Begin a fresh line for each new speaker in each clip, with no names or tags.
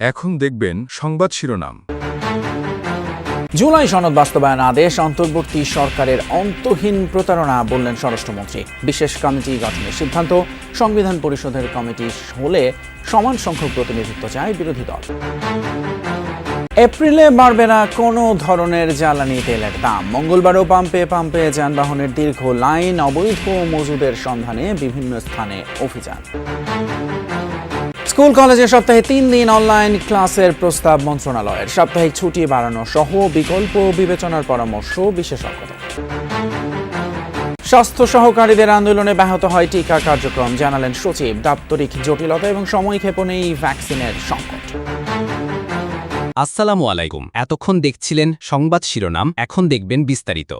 এখন দেখবেন সংবাদ শিরোনাম।
জুলাই সনদ বাস্তবায়ন আদেশ অন্তর্বর্তী সরকারের অন্তহীন প্রতারণা বললেন স্বরাষ্ট্রমন্ত্রী। বিশেষ কমিটি গঠনের সিদ্ধান্ত, সংবিধান পরিষদের কমিটি হলে সমান সংখ্যক প্রতিনিধিত্ব চায় বিরোধী দল। এপ্রিলে বাড়বে না কোনো ধরনের জ্বালানি তেলের দাম। মঙ্গলবারও পাম্পে পাম্পে যানবাহনের দীর্ঘ লাইন, অবৈধ মজুদের সন্ধানে বিভিন্ন স্থানে অভিযান। স্কুল কলেজে সপ্তাহে 3 দিন অনলাইন ক্লাসের প্রস্তাব মন্ত্রণালয়ের। সাপ্তাহিক ছুটি বাড়ানো সহ বিকল্প বিবেচনার পরামর্শ বিশেষজ্ঞদের। স্বাস্থ্য সহকারীদের আন্দোলনে ব্যাহত হয় টিকা কার্যক্রম, জানালেন সচিব। দাপ্তরিক জটিলতা এবং সময়ক্ষেপণেই ভ্যাকসিনের সংকট।
আসসালামু আলাইকুম। এতক্ষণ দেখছিলেন সংবাদ শিরোনাম, এখন দেখবেন বিস্তারিত।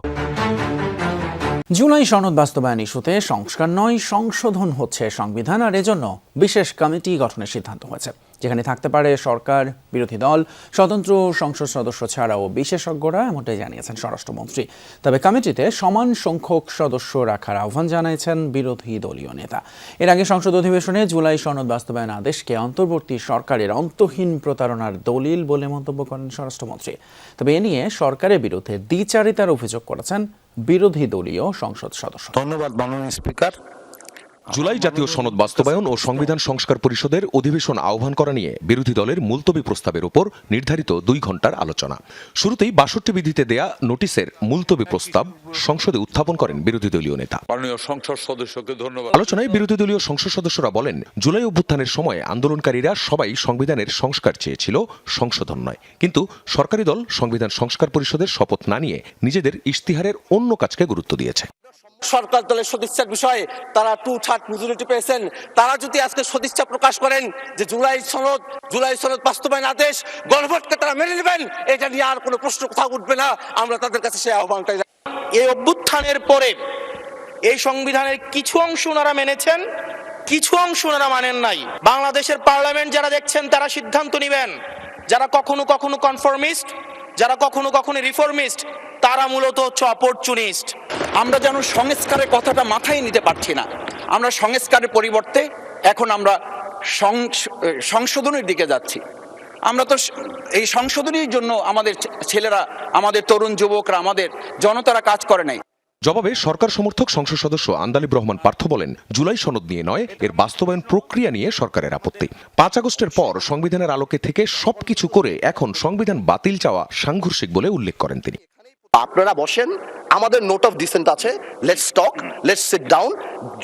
জুলাই সনদ বাস্তবায়ন ইস্যুতে সংস্কার নয়, সংশোধন হচ্ছে সংবিধান, আর এজন্য বিশেষ কমিটি গঠনের সিদ্ধান্ত হয়েছে, যেখানে থাকতে পারে সরকার, বিরোধী দল, স্বতন্ত্র সংসদ সদস্য ছাড়াও বিশেষজ্ঞরা, এমনটাই জানিয়েছেন স্বরাষ্ট্রমন্ত্রী। তবে কমিটিতে সমান সংখ্যক সদস্য রাখার আহ্বান জানিয়েছেন বিরোধী দলীয় নেতা। এর আগে সংসদ অধিবেশনে জুলাই সনদ বাস্তবায়ন আদেশকে অন্তর্বর্তী সরকারের অন্তহীন প্রতারণার দলিল বলে মন্তব্য করেন স্বরাষ্ট্রমন্ত্রী। তবে এ নিয়ে সরকারের বিরুদ্ধে দ্বিচারিতার অভিযোগ করেছেন বিরোধী দলীয় সংসদ সদস্য।
ধন্যবাদ মাননীয় স্পিকার।
জুলাই জাতীয় সনদ বাস্তবায়ন ও সংবিধান সংস্কার পরিষদের অধিবেশন আহ্বান করা নিয়ে বিরোধী দলের মুলতবি প্রস্তাবের উপর নির্ধারিত 2 ঘণ্টার আলোচনা। শুরুতেই 62 বিধিতে দেয়া নোটিশের মুলতবি প্রস্তাব সংসদে উত্থাপন করেন বিরোধী দলীয় নেতা।
মাননীয় সংসদ সদস্যকে ধন্যবাদ।
আলোচনায় বিরোধী দলীয় সংসদ সদস্যরা বলেন, জুলাই অভ্যুত্থানের সময় আন্দোলনকারীরা সবাই সংবিধানের সংস্কার চেয়েছিল, সংশোধন নয়। কিন্তু সরকারি দল সংবিধান সংস্কার পরিষদের শপথ না নিয়ে নিজেদের ইশতিহারের অন্য কাজকে গুরুত্ব দিয়েছে।
সরকার দলের সদিচ্ছার বিষয়ে তারা 2/3 মেজরিটি পেয়েছেন। তারা যদি আজকে সদিচ্ছা প্রকাশ করেন যে জুলাই সনদ বাস্তবায়ন আদেশ, গণভোটকে তারা মেনে নেবেন, এটা নিয়ে আর কোনো প্রশ্ন কোথাও উঠবে না। আমরা তাদের কাছে সেই আহ্বানটাই।
এই অভ্যুত্থানের পরে এই সংবিধানের কিছু অংশ ওনারা মেনেছেন, কিছু অংশ ওনারা মানেন নাই। বাংলাদেশের পার্লামেন্ট যারা দেখছেন তারা সিদ্ধান্ত নেবেন। যারা কখনো কখনো কনফর্মিস্ট, যারা কখনো কখনো রিফর্মিস্ট, তারা মূলত হচ্ছে অপরচুনিস্ট।
আমরা যেন সংস্কারের কথাটা মাথায় নিতে পারছি না। আমরা সংস্কারের পরিবর্তে এখন আমরা সংশোধনের দিকে যাচ্ছি। আমরা তো এই সংশোধনের জন্য আমাদের ছেলেরা, আমাদের তরুণ যুবকরা, আমাদের জনতারা কাজ করে নাই।
জবাবে সরকার সমর্থক সংসদ সদস্য আন্দালিব রহমান পার্থ বলেন, জুলাই সনদ নিয়ে নয়, এর বাস্তবায়ন প্রক্রিয়া নিয়ে সরকারের আপত্তি। 5 আগস্টের পর সংবিধানের আলোকে থেকে সবকিছু করে এখন সংবিধান বাতিল চাওয়া সাংঘর্ষিক বলে উল্লেখ করেন তিনি।
আপনারা বসেন, আমাদের নোট অফ ডিসেন্ট আছে, let's talk, let's sit down.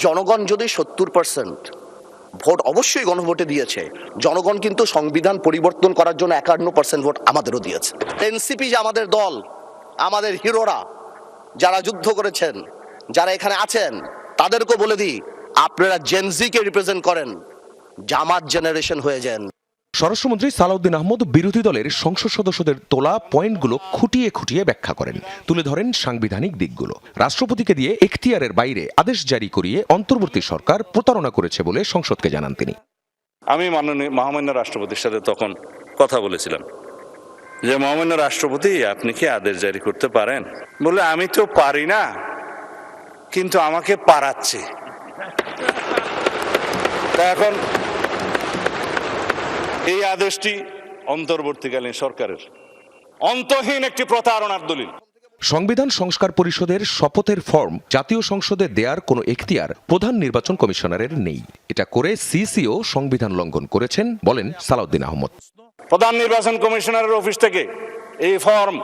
জনগণ যদি 70% ভোট অবশ্যই গণভোটে দিয়েছে, জনগণ কিন্তু সংবিধান পরিবর্তন করার জন্য 51% ভোট আমাদেরও দিয়েছে। এনসিপি যে আমাদের দল, আমাদের হিরোরা যারা যুদ্ধ করেছেন, যারা এখানে আছেন, তাদেরকে বলে দিই, আপনারা জেনজিকে রিপ্রেজেন্ট করেন, জামাত জেনারেশন হয়ে যান।
স্বরাষ্ট্রমন্ত্রী সালাউদ্দিন আহমদ বিরোধী দলের সংসদ সদস্যদের তোলা পয়েন্টগুলো খুঁটিয়ে খুঁটিয়ে ব্যাখ্যা করেন, তুলে ধরেন সাংবিধানিক দিকগুলো। রাষ্ট্রপতিকে দিয়ে এখতিয়ারের বাইরে আদেশ জারি করিয়ে অন্তর্বর্তী সরকার প্রতারণা করেছে বলে সংসদকে জানান তিনি।
আমি মাননীয় মহামান্য রাষ্ট্রপতির সাথে তখন কথা বলেছিলাম যে, মহামান্য রাষ্ট্রপতি, আপনি কি আদেশ জারি করতে পারেন? বলে, আমি তো পারি না, কিন্তু আমাকে পারাচ্ছে। এখন এই আদেশটি অন্তর্বর্তীকালীন সরকারের অন্তহীন একটি প্রতারণার দলিল।
সংবিধান সংস্কার পরিষদের শপথের ফর্ম জাতীয় সংসদে দেয়ার কোনো এখতিয়ার প্রধান নির্বাচন কমিশনারের নেই। এটা করে সিসিও সংবিধান লঙ্ঘন করেছেন বলেন সালাউদ্দিন আহমদ।
প্রধান নির্বাচন কমিশনারের অফিস থেকে এই ফর্ম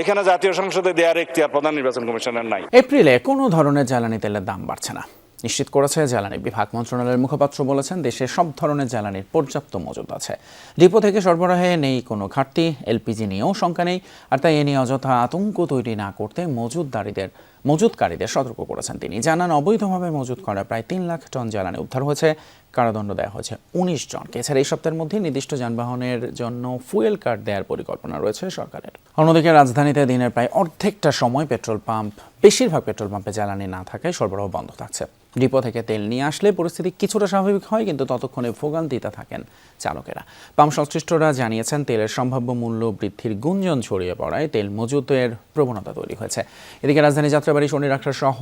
এখানে জাতীয় সংসদে দেওয়ার এখতিয়ার প্রধান নির্বাচন কমিশনার নাই।
এপ্রিলে কোনো ধরনের জ্বালানি তেলের দাম বাড়ছে না, নিশ্চিত করেছে জ্বালানি বিভাগ। মন্ত্রণালয়ের মুখপাত্র বলেছেন, দেশে সব ধরনের জ্বালানির পর্যাপ্ত মজুদ আছে, ডিপো থেকে সরবরাহে নেই কোনো ঘাটতি। এলপিজি নিয়েও শঙ্কা নেই, আর তাই এ নিয়ে অযথা আতঙ্ক তৈরি না করতে মজুতকারীদের সতর্ক করেছেন তিনি। জানান, অবৈধভাবে মজুত করা প্রায় 3 লাখ টন জ্বালানি উদ্ধার হয়েছে, কারাদণ্ড দেওয়া হয়েছে 19 জনকে। এছাড়া এই সপ্তাহের মধ্যে নির্দিষ্ট যানবাহনের জন্য ফুয়েল কার্ড দেওয়ার পরিকল্পনা রয়েছে সরকারের। অন্যদিকে রাজধানীতে দিনের প্রায় অর্ধেকটা সময় বেশিরভাগ পেট্রোল পাম্পে জ্বালানি না থাকায় সরবরাহ বন্ধ থাকছে। ডিপো থেকে তেল নিয়ে আসলে পরিস্থিতি কিছুটা স্বাভাবিক হয়, কিন্তু ততক্ষণে ভোগান্তিতে থাকেন চালকেরা। পাম্প সংশ্লিষ্টরা জানিয়েছেন, তেলের সম্ভাব্য মূল্য বৃদ্ধির গুঞ্জন ছড়িয়ে পড়ায় তেল মজুতের প্রবণতা তৈরি হয়েছে। এদিকে রাজধানী যাত্রাবাড়ি, শনিরাখড়া সহ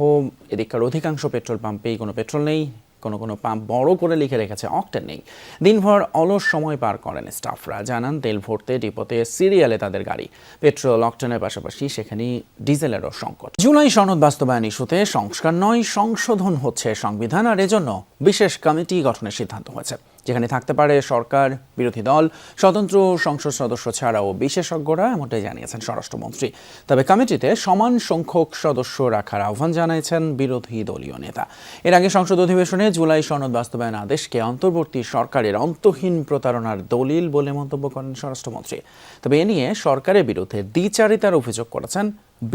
এদিককার অধিকাংশ পেট্রোল পাম্পেই কোনো পেট্রোল নেই। কোনো পাম্প বড় করে লিখে রেখেছে অক্টেন নেই। দিনভর অলস সময় পার করেন স্টাফরা। জানান তেল ভরতে ডিপোতে সিরিয়ালে তাদের গাড়ি। পেট্রোল অক্টেনের পাশাপাশি সেখানে ডিজেলেরও সংকট। জুলাই সনদ বাস্তবায়ন ইস্যুতে সংস্কার নয়, সংশোধন হচ্ছে সংবিধান, আর এজন্য বিশেষ কমিটি গঠনের সিদ্ধান্ত হয়েছে, যেখানে থাকতে পারে সরকার, বিরোধী দল, স্বতন্ত্র সংসদ সদস্য ছাড়াও বিশেষজ্ঞরা, এমনটাই জানিয়েছেন স্বরাষ্ট্রমন্ত্রী। তবে কমিটিতে সমান সংখ্যক সদস্য রাখার আহ্বান জানিয়েছেন বিরোধী দলীয় নেতা। এর আগে সংসদ অধিবেশনে জুলাই সনদ বাস্তবায়ন আদেশকে অন্তর্বর্তী সরকারের অন্তহীন প্রতারণার দলিল বলে মন্তব্য করেন স্বরাষ্ট্রমন্ত্রী। তবে এ নিয়ে সরকারের বিরুদ্ধে দ্বিচারিতার অভিযোগ করেছেন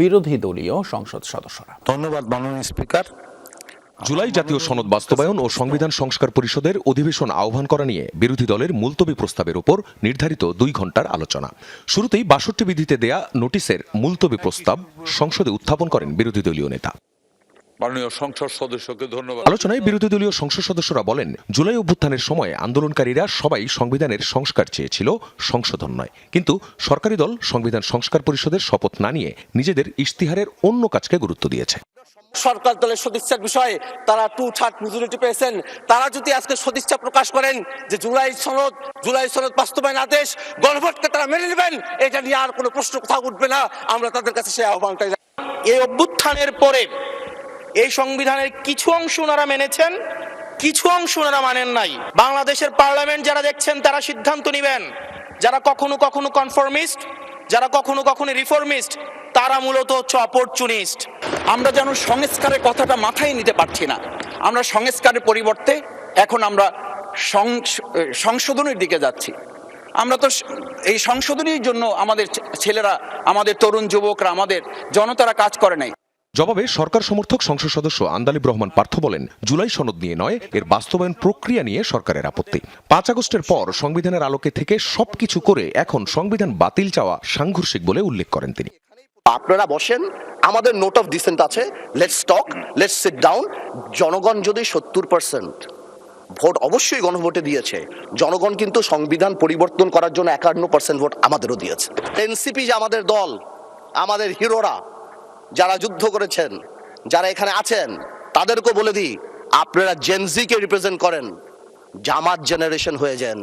বিরোধী দলীয় সংসদ সদস্যরা।
ধন্যবাদ মাননীয় স্পিকার।
জুলাই জাতীয় সনদ বাস্তবায়ন ও সংবিধান সংস্কার পরিষদের অধিবেশন আহ্বান করা নিয়ে বিরোধী দলের মুলতবি প্রস্তাবের উপর নির্ধারিত 2 ঘণ্টার আলোচনা। শুরুতেই 62 বিধিতে দেয়া নোটিশের মুলতবি প্রস্তাব সংসদে উত্থাপন করেন বিরোধী দলীয় নেতা।
মাননীয় সংসদ সদস্যকে ধন্যবাদ।
আলোচনায় বিরোধী দলীয় সংসদ সদস্যরা বলেন, জুলাই অভ্যুত্থানের সময় আন্দোলনকারীরা সবাই সংবিধানের সংস্কার চেয়েছিল, সংশোধন নয়। কিন্তু সরকারি দল সংবিধান সংস্কার পরিষদের শপথ না নিয়ে নিজেদের ইশতিহারের অন্য কাজকে গুরুত্ব দিয়েছে।
সরকার দলের সদিচ্ছার বিষয়ে তারা 2/3 মেজরিটি পেয়েছেন। তারা যদি আজকে সদিচ্ছা প্রকাশ করেন যে জুলাই সনদ বাস্তবায়ন আদেশ গণভোটকে তারা মেনে নেবেন, এটা নিয়ে আর কোনো প্রশ্ন কোথাও উঠবে না। আমরা তাদের কাছে সেই আহ্বানটাই।
এই অভ্যুত্থানের পরে এই সংবিধানের কিছু অংশ ওনারা মেনেছেন, কিছু অংশ ওনারা মানেন নাই। বাংলাদেশের পার্লামেন্ট যারা দেখছেন তারা সিদ্ধান্ত নেবেন। যারা কখনো কখনো কনফরমিস্ট, যারা কখনো কখনো রিফর্মিস্ট, তারা মূলত হচ্ছে অপরচুনিস্ট।
আমরা যেন সংস্কারের কথাটা মাথায় নিতে পারছি না। আমরা সংস্কারের পরিবর্তে এখন আমরা সংশোধনের দিকে যাচ্ছি। আমরা তো এই সংশোধনের জন্য আমাদের ছেলেরা, আমাদের তরুণ যুবকরা, আমাদের জনতারা কাজ করে নাই।
জবাবে সরকার সমর্থক সংসদ সদস্য আন্দালিব রহমান পার্থ বলেন, জুলাই সনদ নিয়ে নয়, এর বাস্তবায়ন প্রক্রিয়া নিয়ে সরকারের আপত্তি। 5 আগস্টের পর সংবিধানের আলোকে থেকে সবকিছু করে এখন সংবিধান বাতিল চাওয়া সাংঘর্ষিক বলে উল্লেখ করেন তিনি।
আপনারা বসেন, আমাদের নোট অফ ডিসেন্ট আছে, let's talk, let's sit down. জনগণ যদি 70% ভোট অবশ্যই গণভোটে দিয়েছে, জনগণ কিন্তু সংবিধান পরিবর্তন করার জন্য 51% ভোট আমাদেরও দিয়েছে। এনসিপি যে আমাদের দল, আমাদের হিরোরা যারা যুদ্ধ করেছেন, যারা এখানে আছেন, তাদেরকে বলে দিই, আপনারা জেনজিকে রিপ্রেজেন্ট করেন, জামাত জেনারেশন হয়ে যান।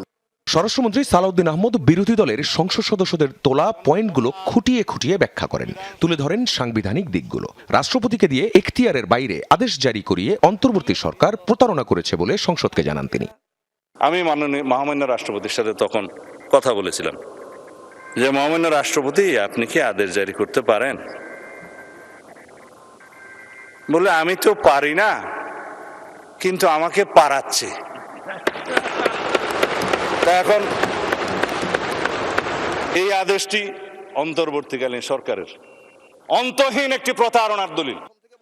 স্বরাষ্ট্রমন্ত্রী সালাউদ্দিন আহমদ বিরোধী দলের সংসদ সদস্যদের তোলা পয়েন্টগুলো খুঁটিয়ে খুঁটিয়ে ব্যাখ্যা করেন, তুলে ধরেন সাংবিধানিক দিকগুলো। রাষ্ট্রপতিকে দিয়ে এখতিয়ারের বাইরে আদেশ জারি করিয়ে অন্তর্বর্তী সরকার প্রতারণা করেছে বলে সংসদকে জানান তিনি।
আমি মাননীয় মহামান্য রাষ্ট্রপতির সাথে তখন কথা বলেছিলাম যে মহামান্য রাষ্ট্রপতি, আপনি কি আদেশ জারি করতে পারেন? বলে আমি তো পারি না, কিন্তু আমাকে পারাচ্ছে। তা এখন এই আদেশটি অন্তর্বর্তীকালীন সরকারের অন্তহীন একটি প্রতারণার দলিল।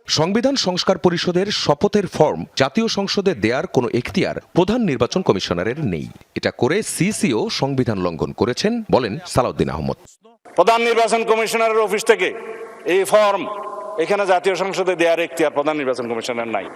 সংবিধান সংস্কার পরিষদের শপথের ফর্ম জাতীয় সংসদে দেয়ার কোনো এখতিয়ার প্রধান নির্বাচন কমিশনারের নেই। এটা করে সিসিও সংবিধান লঙ্ঘন করেছেন বলেন সালাউদ্দিন আহমদ।
প্রধান নির্বাচন কমিশনারের অফিস থেকে এই ফর্ম এখানে জাতীয় সংসদে দেওয়ার এখতিয়ার প্রধান নির্বাচন কমিশনার নাই।